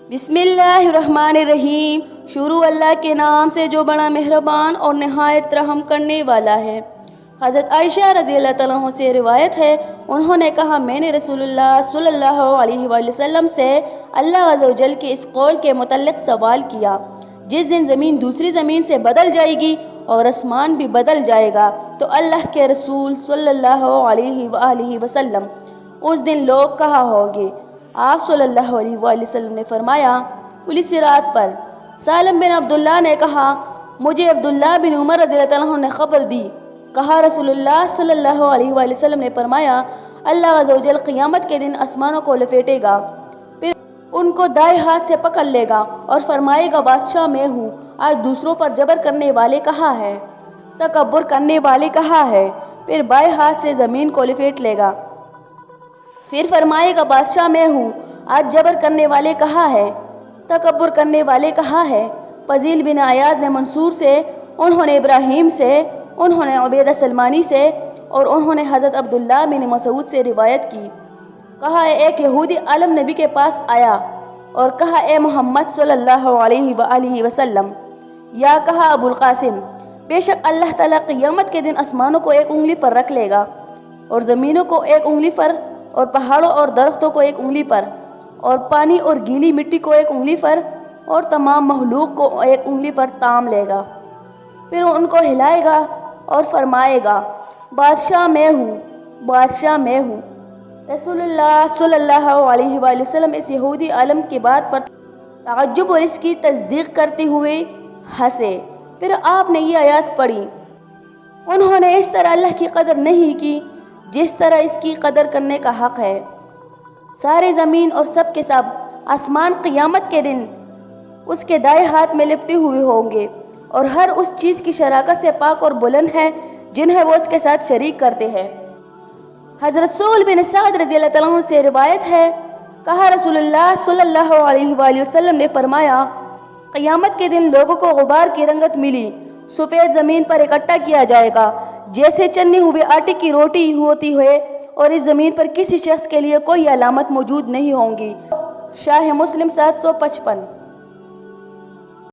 बिस्मिल्लाहिर्रहमानिर्रहीम। शुरू अल्लाह के नाम से जो बड़ा मेहरबान और नहायत रहम करने वाला है। हज़रत आयशा रज़ी अल्लाह तआला अन्हा से रिवायत है, उन्होंने कहा, मैंने रसूलुल्लाह सल्लल्लाहु अलैहि वसल्लम से अल्लाह अज़्ज़ व जल के इस कौल के मुतल्लिक़ सवाल किया, जिस दिन ज़मीन दूसरी ज़मीन से बदल जाएगी और आसमान भी बदल जाएगा, तो अल्लाह के रसूल सल्लल्लाहु अलैहि वसल्लम उस दिन लोग कहाँ होंगे? आप सल्लल्लाहु अलैहि वसल्लम ने फरमाया, पुलिस सिरात पर। सालिम बिन अब्दुल्लाह ने कहा, मुझे अब्दुल्लाह बिन उमर रज़ी अल्लाह तआला अन्हु ने ख़बर दी। कहा, रसूलुल्लाह सल्लल्लाहु अलैहि वसल्लम ने फरमाया, अल्लाह अज़्ज़ व जल क़यामत के दिन आसमानों को लपेटेगा, फिर उनको दाएं हाथ से पकड़ लेगा और फरमाएगा, बादशाह मैं हूँ। आज दूसरों पर जबर करने वाले कहाँ है? तकब्बुर करने वाले कहाँ है? फिर बाएं हाथ से ज़मीन को लपेट लेगा, फिर फरमाएगा, बादशाह मैं हूँ। आज जबर करने वाले कहाँ है? तकब्बुर करने वाले कहाँ है? फज़ील बिन अयाज़ ने मंसूर से, उन्होंने इब्राहीम से, उन्होंने उबैदा सलमानी से और उन्होंने हज़रत अब्दुल्लाह बिन मसूद से रिवायत की। कहा, एक यहूदी आलम नबी के पास आया और कहा, ए मोहम्मद सल्लल्लाहु अलैहि वसल्लम, या कहा अबुल कासिम, बेशक अल्लाह ताला क़यामत के दिन आसमानों को एक उंगली पर रख लेगा और ज़मीनों को एक उंगली पर और पहाड़ों और दरख्तों को एक उंगली पर और पानी और गीली मिट्टी को एक उंगली पर और तमाम मखलूक को एक उंगली पर ताम लेगा। फिर उनको हिलाएगा और फरमाएगा, बादशाह मैं हूँ, बादशाह मैं हूँ। रसूलुल्लाह सल्लल्लाहु अलैहि वसल्लम इस यहूदी आलम की बात पर ताज्जुब और इसकी तस्दीक करते हुए हंसे। फिर आपने ये आयत पढ़ी, उन्होंने इस तरह अल्लाह की कदर नहीं की जिस तरह इसकी कदर करने का हक़ है। सारे ज़मीन और सब के सब आसमान क़यामत के दिन उसके दाएं हाथ में लिपटे हुए होंगे और हर उस चीज़ की शराकत से पाक और बुलंद है जिन्हें वो उसके साथ शरीक करते हैं। हज़रत सहल बिन सअद रज़ी अल्लाह तआला अन्हु से रिवायत है, कहा, रसूलुल्लाह सल्लल्लाहु अलैहि वसल्लम ने फरमाया, क़यामत के दिन लोगों को गुबार की रंगत मिली सफ़ेद ज़मीन पर इकट्ठा किया जाएगा, जैसे चन्नी हुए आटे की रोटी होती है, और इस ज़मीन पर किसी शख्स के लिए कोई अलामत मौजूद नहीं होंगी। शाह मुस्लिम 755।